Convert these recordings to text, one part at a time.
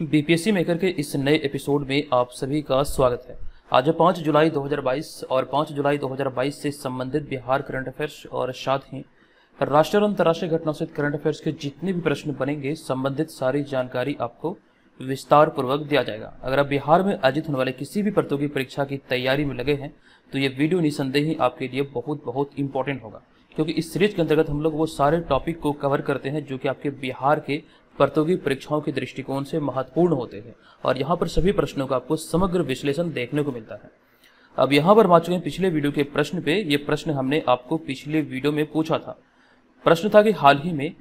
BPSC maker के इस नए एपिसोड में आप सभी का स्वागत है। आज है 5 जुलाई 2022 और 5 जुलाई 2022 से संबंधित बिहार करंट अफेयर्स और साथ ही राष्ट्रीय और अंतर्राष्ट्रीय घटनाओं से करंट अफेयर्स के जितने भी प्रश्न बनेंगे संबंधित सारी जानकारी आपको विस्तार पूर्वक दिया जाएगा। अगर आप बिहार में आयोजित होने वाले किसी भी प्रतियोगी परीक्षा की तैयारी में लगे हैं तो ये वीडियो निसंदेह ही आपके लिए बहुत इंपॉर्टेंट होगा, क्योंकि इस सीरीज के अंतर्गत हम लोग वो सारे टॉपिक को कवर करते हैं जो कि आपके बिहार के प्रतियोगी परीक्षाओं के दृष्टिकोण से महत्वपूर्ण होते हैं और यहाँ पर सभी प्रश्नों का आपको समग्र विश्लेषण देखने को मिलता है। अब यहाँ पर आ चुके हैं पिछले वीडियो के प्रश्न पे। ये प्रश्न हमने आपको पिछले वीडियो में पूछा था। प्रश्न था कि हाल ही में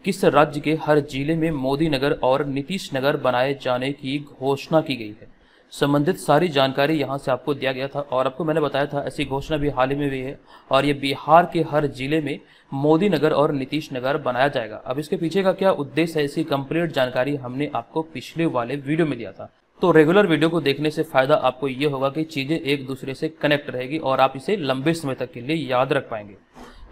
किस राज्य के हर जिले में मोदी नगर और नीतीश नगर बनाए जाने की घोषणा की गई है। संबंधित सारी जानकारी यहाँ से आपको दिया गया था और आपको मैंने बताया था ऐसी घोषणा भी हाल ही में हुई है और ये बिहार के हर जिले में मोदी नगर और नीतीश नगर बनाया जाएगा। अब इसके पीछे का क्या उद्देश्य है, इसकी कंप्लीट जानकारी हमने आपको पिछले वाले वीडियो में दिया था। तो रेगुलर वीडियो को देखने से फायदा आपको ये होगा कि चीजें एक दूसरे से कनेक्ट रहेगी और आप इसे लंबे समय तक के लिए याद रख पाएंगे।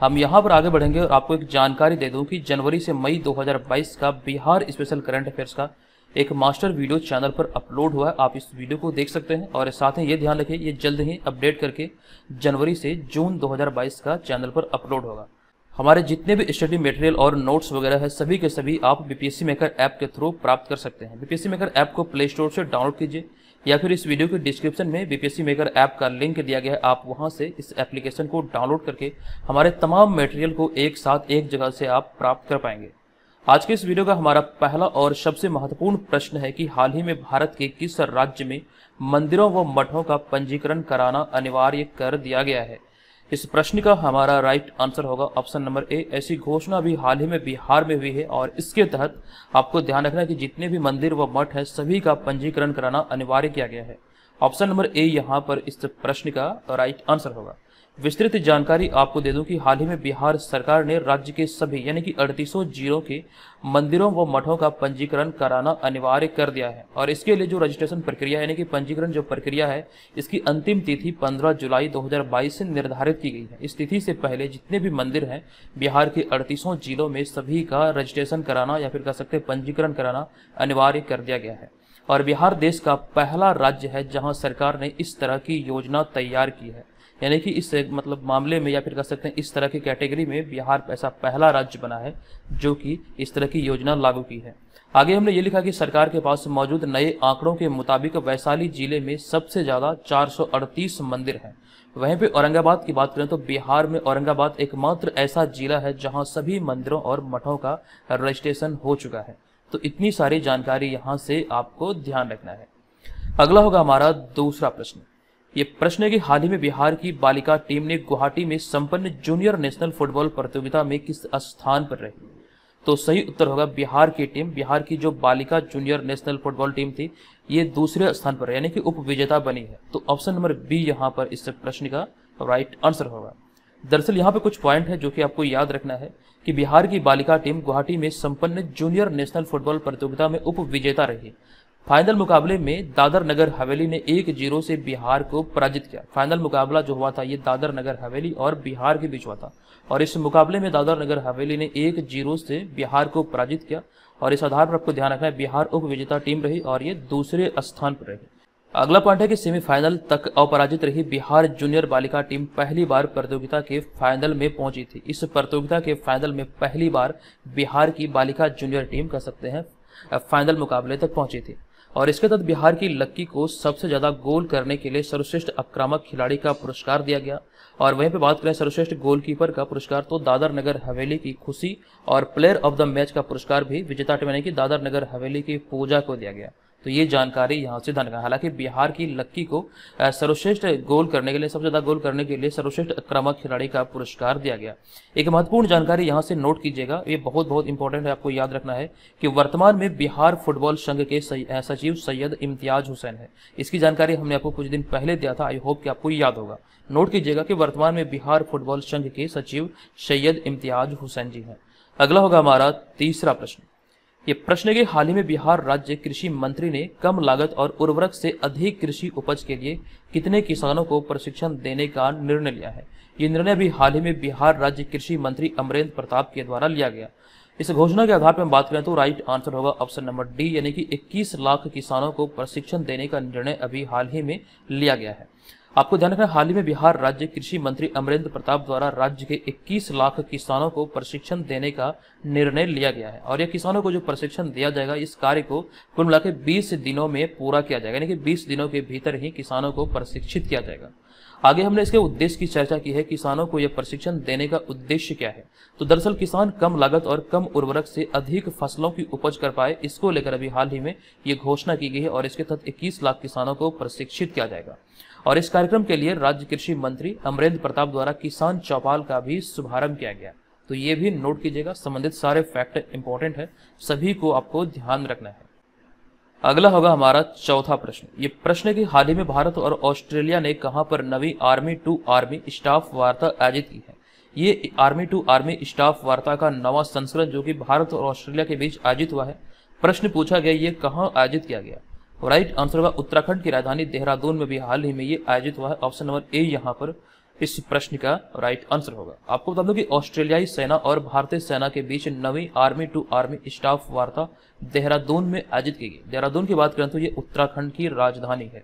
हम यहाँ पर आगे बढ़ेंगे और आपको एक जानकारी दे दूं कि जनवरी से मई 2022 का बिहार स्पेशल करंट अफेयर्स का एक मास्टर वीडियो चैनल पर अपलोड हुआ है। आप इस वीडियो को देख सकते हैं और साथ ही ये ध्यान रखें ये जल्द ही अपडेट करके जनवरी से जून 2022 का चैनल पर अपलोड होगा। हमारे जितने भी स्टडी मटेरियल और नोट्स वगैरह है सभी के सभी आप बीपीएससी मेकर ऐप के थ्रू प्राप्त कर सकते हैं। बीपीएससी मेकर ऐप को प्ले स्टोर से डाउनलोड कीजिए या फिर इस वीडियो के डिस्क्रिप्शन में बीपीएससी मेकर ऐप का लिंक दिया गया है। आप वहां से इस एप्लीकेशन को डाउनलोड करके हमारे तमाम मटेरियल को एक साथ एक जगह से आप प्राप्त कर पाएंगे। आज के इस वीडियो का हमारा पहला और सबसे महत्वपूर्ण प्रश्न है कि हाल ही में भारत के किस राज्य में मंदिरों व मठों का पंजीकरण कराना अनिवार्य कर दिया गया है। इस प्रश्न का हमारा राइट आंसर होगा ऑप्शन नंबर ए। ऐसी घोषणा भी हाल ही में बिहार में हुई है और इसके तहत आपको ध्यान रखना है कि जितने भी मंदिर व मठ है सभी का पंजीकरण कराना अनिवार्य किया गया है। ऑप्शन नंबर ए यहाँ पर इस प्रश्न का राइट आंसर होगा। विस्तृत जानकारी आपको दे दूं कि हाल ही में बिहार सरकार ने राज्य के सभी यानी कि 3800 जिलों के मंदिरों व मठों का पंजीकरण कराना अनिवार्य कर दिया है और इसके लिए जो रजिस्ट्रेशन प्रक्रिया यानी कि पंजीकरण जो प्रक्रिया है इसकी अंतिम तिथि 15 जुलाई 2022 से निर्धारित की गई है। इस तिथि से पहले जितने भी मंदिर हैं बिहार के 3800 जिलों में सभी का रजिस्ट्रेशन कराना या फिर कह सकते हैं पंजीकरण कराना अनिवार्य कर दिया गया है और बिहार देश का पहला राज्य है जहाँ सरकार ने इस तरह की योजना तैयार की है। यानी कि इस मामले में या फिर कह सकते हैं इस तरह की कैटेगरी में बिहार ऐसा पहला राज्य बना है जो कि इस तरह की योजना लागू की है। आगे हमने ये लिखा कि सरकार के पास मौजूद नए आंकड़ों के मुताबिक वैशाली जिले में सबसे ज्यादा 438 मंदिर हैं। वहीं पे औरंगाबाद की बात करें तो बिहार में औरंगाबाद एकमात्र ऐसा जिला है जहां सभी मंदिरों और मठों का रजिस्ट्रेशन हो चुका है। तो इतनी सारी जानकारी यहाँ से आपको ध्यान रखना है। अगला होगा हमारा दूसरा प्रश्न। ये प्रश्न है कि हाल ही में बिहार की बालिका टीम ने गुवाहाटी में संपन्न जूनियर नेशनल फुटबॉल प्रतियोगिता में किस स्थान पर रही। तो सही उत्तर होगा बिहार की टीम। बिहार की जो बालिका जूनियर नेशनल फुटबॉल टीम थी ये दूसरे स्थान पर यानी कि उप विजेता बनी है। तो ऑप्शन नंबर बी यहाँ पर इस प्रश्न का राइट आंसर होगा। दरअसल यहाँ पे कुछ पॉइंट है जो कि आपको याद रखना है कि बिहार की बालिका टीम गुवाहाटी में संपन्न जूनियर नेशनल फुटबॉल प्रतियोगिता में उप विजेता रही। फाइनल मुकाबले में दादर नगर हवेली ने 1-0 से बिहार को पराजित किया। फाइनल मुकाबला जो हुआ था ये दादर नगर हवेली और बिहार के बीच हुआ था और इस मुकाबले में दादर नगर हवेली ने 1-0 से बिहार को पराजित किया और इस आधार पर आपको ध्यान रखना है बिहार उप विजेता टीम रही और ये दूसरे स्थान पर रही। अगला पॉइंट है कि सेमीफाइनल तक अपराजित रही बिहार जूनियर बालिका टीम पहली बार प्रतियोगिता के फाइनल में पहुंची थी। इस प्रतियोगिता के फाइनल में पहली बार बिहार की बालिका जूनियर टीम कह सकते हैं फाइनल मुकाबले तक पहुंची थी और इसके तहत बिहार की लक्की को सबसे ज्यादा गोल करने के लिए सर्वश्रेष्ठ आक्रामक खिलाड़ी का पुरस्कार दिया गया। और वहीं पे बात करें सर्वश्रेष्ठ गोलकीपर का पुरस्कार तो दादर नगर हवेली की खुशी और प्लेयर ऑफ द मैच का पुरस्कार भी विजेता टीम यानी कि दादर नगर हवेली की पूजा को दिया गया। तो ये जानकारी यहाँ से ध्यान रखना। हालांकि बिहार की लक्की को सर्वश्रेष्ठ गोल करने के लिए सबसे ज्यादा गोल करने के लिए सर्वश्रेष्ठ आक्रामक खिलाड़ी का पुरस्कार दिया गया। एक महत्वपूर्ण जानकारी यहाँ से नोट कीजिएगा, ये बहुत इंपॉर्टेंट है, आपको याद रखना है कि वर्तमान में बिहार फुटबॉल संघ के सचिव सैयद इम्तियाज हुसैन है। इसकी जानकारी हमने आपको कुछ दिन पहले दिया था, आई होप कि आपको याद होगा। नोट कीजिएगा कि वर्तमान में बिहार फुटबॉल संघ के सचिव सैयद इम्तियाज हुसैन जी हैं। अगला होगा हमारा तीसरा प्रश्न। ये प्रश्न के हाल ही में बिहार राज्य कृषि मंत्री ने कम लागत और उर्वरक से अधिक कृषि उपज के लिए कितने किसानों को प्रशिक्षण देने का निर्णय लिया है। ये निर्णय भी हाल ही में बिहार राज्य कृषि मंत्री अमरेंद्र प्रताप के द्वारा लिया गया। इस घोषणा के आधार पर हम बात करें तो राइट आंसर होगा ऑप्शन नंबर डी, यानी कि 21 लाख किसानों को प्रशिक्षण देने का निर्णय अभी हाल ही में लिया गया है। आपको ध्यान रखना, हाल ही में बिहार राज्य कृषि मंत्री अमरेंद्र प्रताप द्वारा राज्य के 21 लाख किसानों को प्रशिक्षण देने का निर्णय लिया गया है। और यह किसानों को जो प्रशिक्षण दिया जाएगा, इस कार्य को कुल मिलाकर 20 दिनों में पूरा किया जाएगा, यानी कि 20 दिनों के भीतर ही किसानों को प्रशिक्षित किया जाएगा। आगे हमने इसके उद्देश्य की चर्चा की है, किसानों को यह प्रशिक्षण देने का उद्देश्य क्या है। तो दरअसल किसान कम लागत और कम उर्वरक से अधिक फसलों की उपज कर पाए, इसको लेकर अभी हाल ही में ये घोषणा की गई है और इसके तहत 21 लाख किसानों को प्रशिक्षित किया जाएगा। और इस कार्यक्रम के लिए राज्य कृषि मंत्री अमरेंद्र प्रताप द्वारा किसान चौपाल का भी शुभारंभ किया गया। तो ये भी नोट कीजिएगा, संबंधित सारे फैक्ट इंपॉर्टेंट है, सभी को आपको ध्यान रखना है। अगला होगा हमारा चौथा प्रश्न। ये प्रश्न है कि हाल ही में भारत और ऑस्ट्रेलिया ने कहां पर नवी आर्मी टू आर्मी स्टाफ वार्ता आयोजित की है। ये आर्मी टू आर्मी स्टाफ वार्ता का नवा संस्करण जो कि भारत और ऑस्ट्रेलिया के बीच आयोजित हुआ है। प्रश्न पूछा गया, ये कहां आयोजित किया गया। राइट आंसर होगा उत्तराखंड की राजधानी देहरादून में भी हाल ही में ये आयोजित हुआ है। ऑप्शन नंबर ए यहाँ पर इस प्रश्न का राइट आंसर होगा। आपको बता दूं कि ऑस्ट्रेलियाई सेना और भारतीय सेना के बीच नवी आर्मी टू आर्मी स्टाफ वार्ता देहरादून में आयोजित की गई। देहरादून की बात करें तो ये उत्तराखंड की राजधानी है।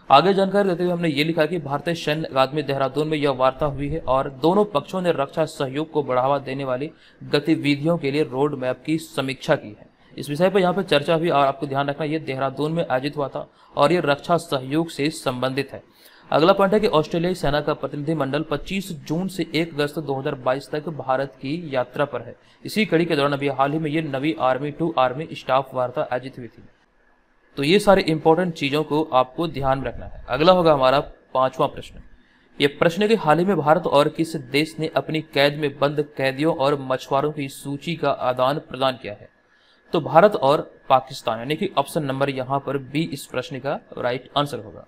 आगे जानकारी देते हुए हमने ये लिखा कि भारतीय सैन्य अकादमी देहरादून में यह वार्ता हुई है और दोनों पक्षों ने रक्षा सहयोग को बढ़ावा देने वाली गतिविधियों के लिए रोड मैप की समीक्षा की है। इस विषय पर यहाँ पर चर्चा हुई और आपको ध्यान रखना, ये देहरादून में आयोजित हुआ था और ये रक्षा सहयोग से संबंधित है। अगला पॉइंट है कि ऑस्ट्रेलियाई सेना का प्रतिनिधिमंडल 25 जून से 1 अगस्त 2022 तक भारत की यात्रा पर है। इसी कड़ी के दौरान अभी हाल ही में ये नवी आर्मी टू आर्मी स्टाफ वार्ता आयोजित हुई थी। तो ये सारे इंपॉर्टेंट चीजों को आपको ध्यान में रखना है। अगला होगा हमारा पांचवा प्रश्न। ये प्रश्न है कि हाल ही में भारत और किस देश ने अपनी कैद में बंद कैदियों और मछुआरों की सूची का आदान प्रदान किया है। तो भारत और पाकिस्तान, यानी कि ऑप्शन नंबर यहाँ पर बी इस प्रश्न का राइट आंसर होगा।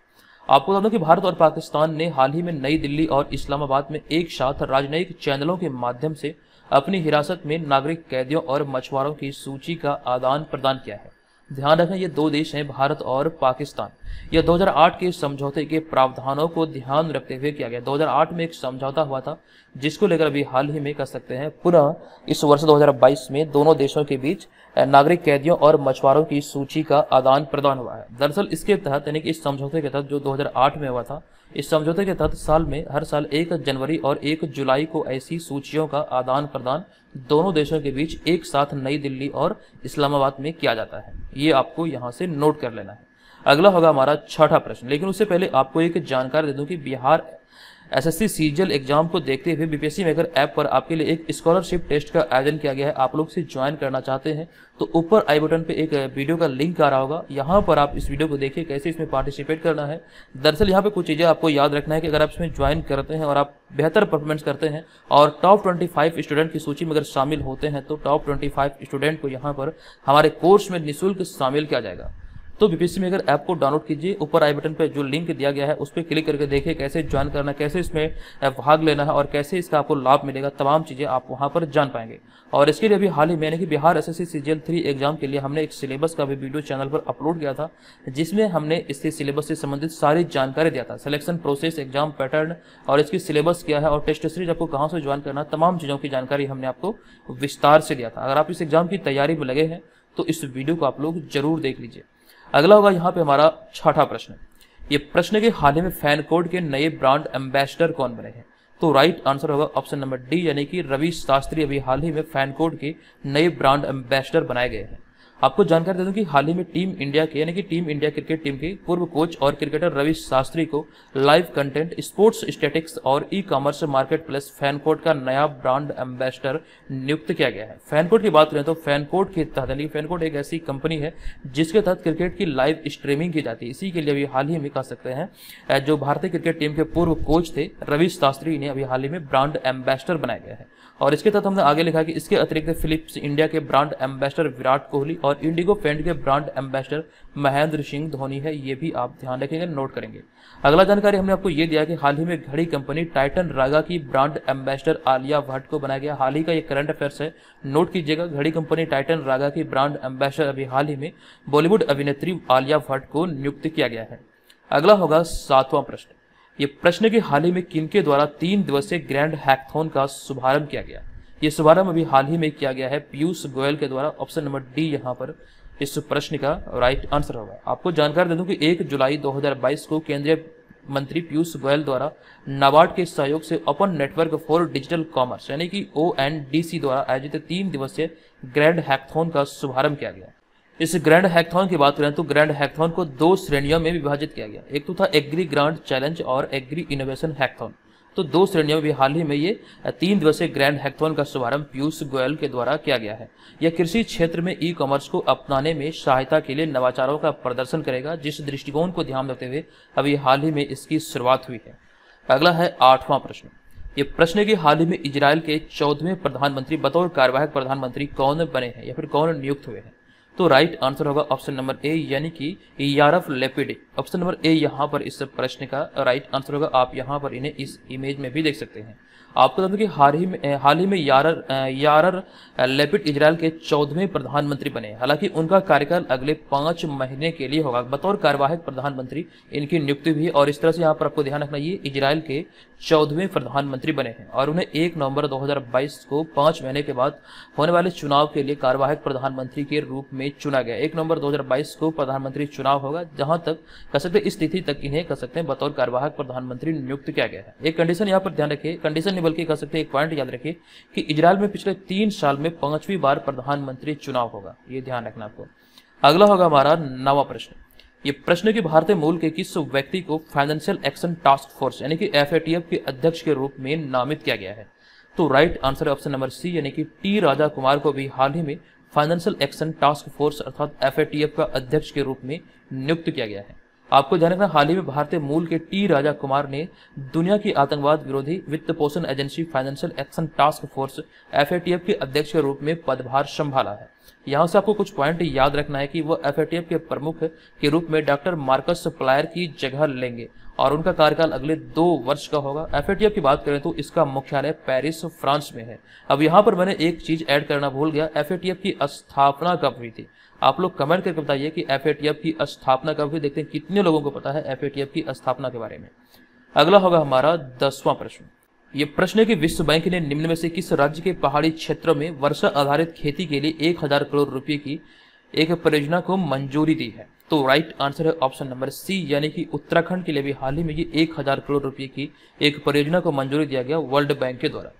आपको बता दूं कि भारत और पाकिस्तान ने हाल ही में नई दिल्ली और इस्लामाबाद में एक साथ राजनयिक चैनलों के माध्यम से अपनी हिरासत में नागरिक कैदियों और मछुआरों की सूची का आदान प्रदान किया है। ध्यान रखें, ये दो देश हैं भारत और पाकिस्तान। यह 2008 के समझौते के प्रावधानों को ध्यान रखते हुए किया गया। 2008 में एक समझौता हुआ था जिसको लेकर अभी हाल ही में कह सकते हैं पुनः इस वर्ष 2022 में दोनों देशों के बीच नागरिक कैदियों और मछुआरों की सूची का आदान प्रदान हुआ है। दरअसल इसके तहत, यानी कि इस समझौते के तहत जो 2008 में हुआ था, इस समझौते के तहत साल में हर साल 1 जनवरी और 1 जुलाई को ऐसी सूचियों का आदान प्रदान दोनों देशों के बीच एक साथ नई दिल्ली और इस्लामाबाद में किया जाता है। ये आपको यहाँ से नोट कर लेना है। अगला होगा हमारा छठा प्रश्न, लेकिन उससे पहले आपको एक जानकारी दे दूं कि बिहार एसएससी सीजीएल एग्जाम को देखते हुए बीपीएससी मेकर ऐप पर आपके लिए एक स्कॉलरशिप टेस्ट का आयोजन किया गया है। आप लोग से ज्वाइन करना चाहते हैं तो ऊपर आई बटन पे एक वीडियो का लिंक आ रहा होगा, यहाँ पर आप इस वीडियो को देखिए कैसे इसमें पार्टिसिपेट करना है। दरअसल यहाँ पे कुछ चीज़ें आपको याद रखना है कि अगर आप इसमें ज्वाइन करते हैं और आप बेहतर परफॉर्मेंस करते हैं और टॉप 25 स्टूडेंट की सूची में अगर शामिल होते हैं तो टॉप 25 स्टूडेंट को यहाँ पर हमारे कोर्स में निःशुल्क शामिल किया जाएगा। तो बीपीएससी मेकर ऐप को डाउनलोड कीजिए, ऊपर आई बटन पर जो लिंक दिया गया है उस पर क्लिक करके देखिए कैसे ज्वाइन करना है, कैसे इसमें भाग लेना है और कैसे इसका आपको लाभ मिलेगा। तमाम चीज़ें आप वहां पर जान पाएंगे। और इसके लिए अभी हाल ही में कि बिहार एसएससी सीजीएल 3 एग्जाम के लिए हमने एक सिलेबस का भी वीडियो चैनल पर अपलोड किया था, जिसमें हमने इसके सिलेबस से संबंधित सारी जानकारी दिया था, सिलेक्शन प्रोसेस, एग्जाम पैटर्न और इसकी सिलेबस क्या है और टेस्ट सीरीज आपको कहाँ से ज्वाइन करना, तमाम चीज़ों की जानकारी हमने आपको विस्तार से दिया था। अगर आप इस एग्जाम की तैयारी में लगे हैं तो इस वीडियो को आप लोग जरूर देख लीजिए। अगला होगा यहाँ पे हमारा छठा प्रश्न। ये प्रश्न के हाल ही में फैन कोड के नए ब्रांड एम्बेसडर कौन बने हैं। तो राइट आंसर होगा ऑप्शन नंबर डी, यानी कि रवि शास्त्री अभी हाल ही में फैन कोड के नए ब्रांड एम्बेसडर बनाए गए हैं। आपको जानकारी दे दूं कि हाल ही में टीम इंडिया के, यानी कि टीम इंडिया क्रिकेट टीम के पूर्व कोच और क्रिकेटर रवि शास्त्री को लाइव कंटेंट, स्पोर्ट्स स्टैटिक्स और e commerce market place FanCode का नया ब्रांड एम्बेसडर नियुक्त किया गया है। फैनकोड की बात करें तो फैनकोड के तहत, यानी फैनकोड एक ऐसी कंपनी है जिसके तहत क्रिकेट की लाइव स्ट्रीमिंग की जाती है। इसी के लिए अभी हाल ही में कह सकते हैं जो भारतीय क्रिकेट टीम के पूर्व कोच थे रवि शास्त्री ने अभी हाल ही में ब्रांड एम्बेसडर बनाया गया है। और इसके तहत हमने आगे लिखा कि इसके अतिरिक्त फिलिप्स इंडिया के ब्रांड एम्बेसडर विराट कोहली और इंडिगो पेंट के ब्रांड एम्बेसडर महेंद्र सिंह धोनी है। ये भी आप ध्यान रखेंगे, नोट करेंगे। अगला जानकारी हमने आपको ये दिया कि हाल ही में घड़ी कंपनी टाइटन रागा की ब्रांड एम्बेसडर आलिया भट्ट को बनाया गया। हाल ही का ये करंट अफेयर्स है, नोट कीजिएगा। घड़ी कंपनी टाइटन रागा की ब्रांड एम्बेसडर अभी हाल ही में बॉलीवुड अभिनेत्री आलिया भट्ट को नियुक्त किया गया है। अगला होगा सातवां प्रश्न। ये प्रश्न के हाल ही में किनके द्वारा 3 दिवसीय ग्रैंड हैकथॉन का शुभारंभ किया गया। ये शुभारंभ अभी हाल ही में किया गया है पीयूष गोयल के द्वारा। ऑप्शन नंबर डी यहाँ पर इस प्रश्न का राइट आंसर होगा। आपको जानकारी दे दूं कि 1 जुलाई 2022 को केंद्रीय मंत्री पीयूष गोयल द्वारा नाबार्ड के सहयोग से open network for digital commerce यानी कि ONDC द्वारा आयोजित 3 दिवसीय ग्रैंड हैकाथॉन का शुभारंभ किया गया। इस ग्रैंड हैकाथॉन की बात करें तो ग्रैंड हैकाथॉन को 2 श्रेणियों में विभाजित किया गया। एक तो था एग्री ग्रांड चैलेंज और एग्री इनोवेशन हैकाथॉन। तो 2 श्रेणियों में भी हाल ही में ये 3 दिवसीय ग्रैंड हैकाथॉन का शुभारंभ पीयूष गोयल के द्वारा किया गया है। यह कृषि क्षेत्र में ई कॉमर्स को अपनाने में सहायता के लिए नवाचारों का प्रदर्शन करेगा, जिस दृष्टिकोण को ध्यान रखते हुए अभी हाल ही में इसकी शुरुआत हुई है। अगला है 8वां प्रश्न। ये प्रश्न है कि हाल ही में इजराइल के 14वें प्रधानमंत्री बतौर कार्यवाहक प्रधानमंत्री कौन बने हैं या फिर कौन नियुक्त हुए हैं। तो राइट आंसर होगा ऑप्शन नंबर ए यानी कि यारफ लेपिड। ऑप्शन नंबर ए यहाँ पर इस प्रश्न का राइट आंसर होगा। आप यहाँ पर इन्हें इस इमेज में भी देख सकते हैं। आपको बता दें कि हाल ही में यारर लेपिड इजराइल के 14वें प्रधानमंत्री बने। हालांकि उनका कार्यकाल अगले 5 महीने के लिए होगा। बतौर कार्यवाहक प्रधानमंत्री इनकी नियुक्ति हुई और इस तरह से यहाँ पर आपको ध्यान रखना, ये इजराइल के 14वें प्रधानमंत्री बने हैं और उन्हें 1 नवंबर 2022 को 5 महीने के बाद होने वाले चुनाव के लिए कार्यवाहक प्रधानमंत्री के रूप में चुना गया। 1 नवंबर 2022 को प्रधानमंत्री चुनाव होगा, जहां तक कह सकते हैं इस तिथि तक इन्हें कह सकते हैं बतौर कार्यवाहक प्रधानमंत्री नियुक्त किया गया है। एक कंडीशन यहाँ पर ध्यान रखिए, कंडीशन नहीं बल्कि कह सकते हैं एक पॉइंट याद रखिए कि इजराइल में पिछले 3 साल में 5वीं बार प्रधानमंत्री चुनाव होगा। ये ध्यान रखना आपको। अगला होगा हमारा 9वां प्रश्न। ये प्रश्न की भारतीय मूल के किस व्यक्ति को फाइनेंशियल एक्शन टास्क फोर्स यानी कि FATF के अध्यक्ष के रूप में नामित किया गया है। तो राइट आंसर है ऑप्शन नंबर सी यानी कि टी राजा कुमार को भी हाल ही में फाइनेंशियल एक्शन टास्क फोर्स अर्थात FATF का अध्यक्ष के रूप में नियुक्त किया गया है। आपको ध्यान रखना, हाल ही में भारतीय मूल के टी राजा कुमार ने दुनिया की आतंकवाद विरोधी वित्त पोषण agency financial action task force FATF के अध्यक्ष के रूप में पदभार संभाला है। यहाँ से आपको कुछ पॉइंट याद रखना है कि वह FATF के प्रमुख के रूप में डॉक्टर मार्कस प्लायर की जगह लेंगे और उनका कार्यकाल अगले 2 वर्ष का होगा। FATF की बात करें तो इसका मुख्यालय पेरिस, फ्रांस में है। अब यहाँ पर मैंने एक चीज ऐड करना भूल गया, FATF की स्थापना कब हुई थी। आप लोग कमेंट करके बताइए कि FATF की स्थापना कब हुई। देखते हैं कितने लोगों को पता है FATF की स्थापना के बारे में। अगला होगा हमारा 10वां प्रश्न। ये प्रश्न है कि विश्व बैंक ने निम्न में से किस राज्य के पहाड़ी क्षेत्रों में वर्षा आधारित खेती के लिए 1000 करोड़ रुपए की एक परियोजना को मंजूरी दी है। तो राइट आंसर है ऑप्शन नंबर सी यानी कि उत्तराखंड के लिए भी हाल ही में ये 1000 करोड़ रुपए की एक परियोजना को मंजूरी दिया गया वर्ल्ड बैंक के द्वारा।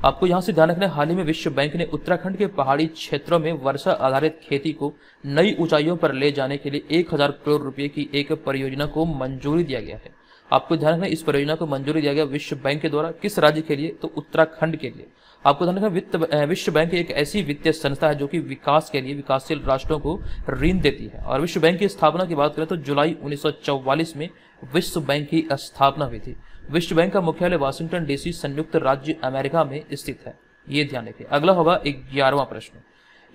आपको यहाँ से ध्यान रखना है, हाल ही में विश्व बैंक ने उत्तराखंड के पहाड़ी क्षेत्रों में वर्षा आधारित खेती को नई ऊंचाइयों पर ले जाने के लिए 1000 करोड़ रुपए की एक परियोजना को मंजूरी दिया गया है। आपको ध्यान रखना, इस परियोजना को मंजूरी दिया गया विश्व बैंक के द्वारा। किस राज्य के लिए, तो उत्तराखंड के लिए। आपको ध्यान रखना, विश्व बैंक एक ऐसी वित्तीय संस्था है जो कि विकास के लिए विकासशील राष्ट्रों को ऋण देती है। और विश्व बैंक की स्थापना की बात करें तो जुलाई 1944 में विश्व बैंक की स्थापना हुई थी। विश्व बैंक का मुख्यालय वाशिंगटन DC संयुक्त राज्य अमेरिका में स्थित है। ये ध्यान रखिए। अगला होगा 11वां प्रश्न।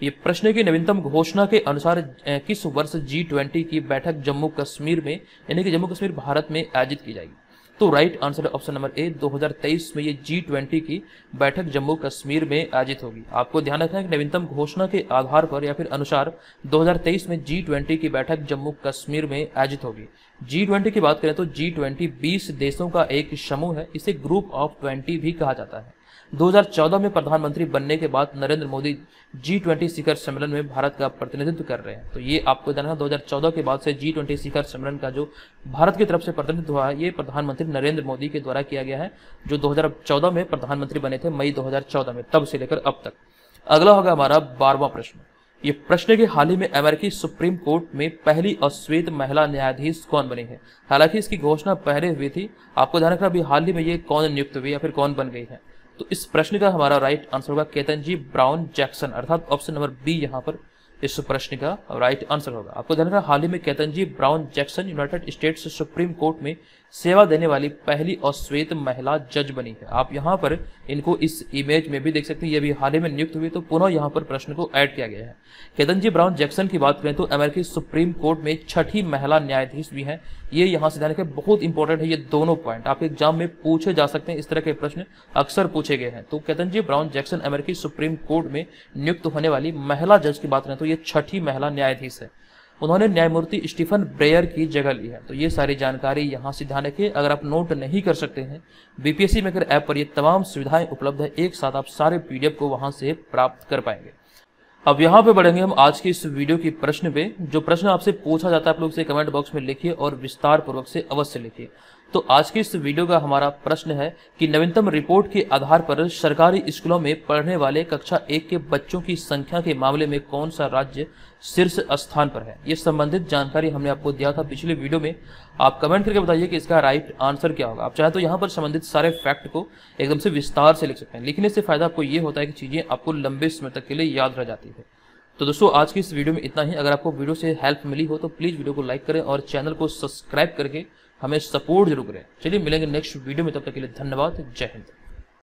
ये प्रश्न की नवीनतम घोषणा के अनुसार किस वर्ष G20 की बैठक जम्मू कश्मीर में यानी कि जम्मू कश्मीर भारत में आयोजित की जाएगी। तो राइट आंसर है ऑप्शन नंबर ए 2023 में ये G20 की बैठक जम्मू कश्मीर में आयोजित होगी। आपको ध्यान रखना है कि नवीनतम घोषणा के आधार पर या फिर अनुसार 2023 में G20 की बैठक जम्मू कश्मीर में आयोजित होगी। G20 की बात करें तो G20 20 देशों का एक समूह है। इसे ग्रुप ऑफ 20 भी कहा जाता है। 2014 में प्रधानमंत्री बनने के बाद नरेंद्र मोदी G20 शिखर सम्मेलन में भारत का प्रतिनिधित्व कर रहे हैं। तो ये आपको जानना है, 2014 के बाद से G20 शिखर सम्मेलन का जो भारत की तरफ से प्रतिनिधित्व हुआ है, ये प्रधानमंत्री नरेंद्र मोदी के द्वारा किया गया है, जो 2014 में प्रधानमंत्री बने थे, मई 2014 में, तब से लेकर अब तक। अगला होगा हमारा 12वां प्रश्न। ये प्रश्न के हाल ही में अमेरिकी सुप्रीम कोर्ट में पहली अश्वेत महिला न्यायाधीश कौन बनी है। हालांकि इसकी घोषणा पहले हुई थी। आपको ध्यान रखना, अभी हाल ही में ये कौन नियुक्त हुई या फिर कौन बन गई है। तो इस प्रश्न का हमारा राइट आंसर होगा केतनजी ब्राउन जैक्सन, अर्थात ऑप्शन नंबर बी यहाँ पर इस प्रश्न का राइट आंसर होगा। आपको ध्यान रखना, हाल ही में Ketanji brown Jackson United states supreme court में सेवा देने वाली पहली अश्वेत महिला जज बनी है। आप यहाँ पर इनको इस इमेज में भी देख सकते हैं, ये भी हाल ही में नियुक्त हुई, तो पुनः यहाँ पर प्रश्न को ऐड किया गया है। केतनजी ब्राउन जैक्सन की बात करें तो अमेरिकी सुप्रीम कोर्ट में 6ठी महिला न्यायाधीश भी हैं। ये यहाँ से ध्यान रखें, बहुत इंपॉर्टेंट है ये दोनों पॉइंट, आपके एग्जाम में पूछे जा सकते हैं। इस तरह के प्रश्न अक्सर पूछे गए हैं। तो केतनजी ब्राउन जैक्सन अमेरिकी सुप्रीम कोर्ट में नियुक्त होने वाली महिला जज की बात करें तो ये 6ठी महिला न्यायाधीश है। उन्होंने न्यायमूर्ति स्टीफन ब्रेयर की जगह ली है। तो ये सारी जानकारी यहाँ से ध्यान रखिए। अगर आप नोट नहीं कर सकते हैं, बीपीएससी मेकर ऐप पर ये तमाम सुविधाएं उपलब्ध है, एक साथ आप सारे पीडीएफ को वहां से प्राप्त कर पाएंगे। अब यहाँ पे बढ़ेंगे हम आज की इस वीडियो की प्रश्न पे। जो प्रश्न आपसे पूछा जाता है आप लोग से कमेंट बॉक्स में लिखिए और विस्तार पूर्वक से अवश्य लिखिए। तो आज की इस वीडियो का हमारा प्रश्न है कि नवीनतम रिपोर्ट के आधार पर सरकारी स्कूलों में पढ़ने वाले कक्षा 1 के बच्चों की संख्या के मामले में कौन सा राज्य शीर्ष स्थान पर है। ये संबंधित जानकारी हमने आपको दिया था पिछले वीडियो में। आप कमेंट करके बताइए कि इसका राइट आंसर क्या होगा। आप चाहे तो यहाँ पर संबंधित सारे फैक्ट को एकदम से विस्तार से लिख सकते हैं। लिखने से फायदा आपको ये होता है कि चीजें आपको लंबे समय तक के लिए याद रह जाती है। तो दोस्तों आज की इस वीडियो में इतना ही। अगर आपको वीडियो से हेल्प मिली हो तो प्लीज वीडियो को लाइक करें और चैनल को सब्सक्राइब करके हमें सपोर्ट जरूर करें। चलिए मिलेंगे नेक्स्ट वीडियो में, तब तक के लिए धन्यवाद। जय हिंद।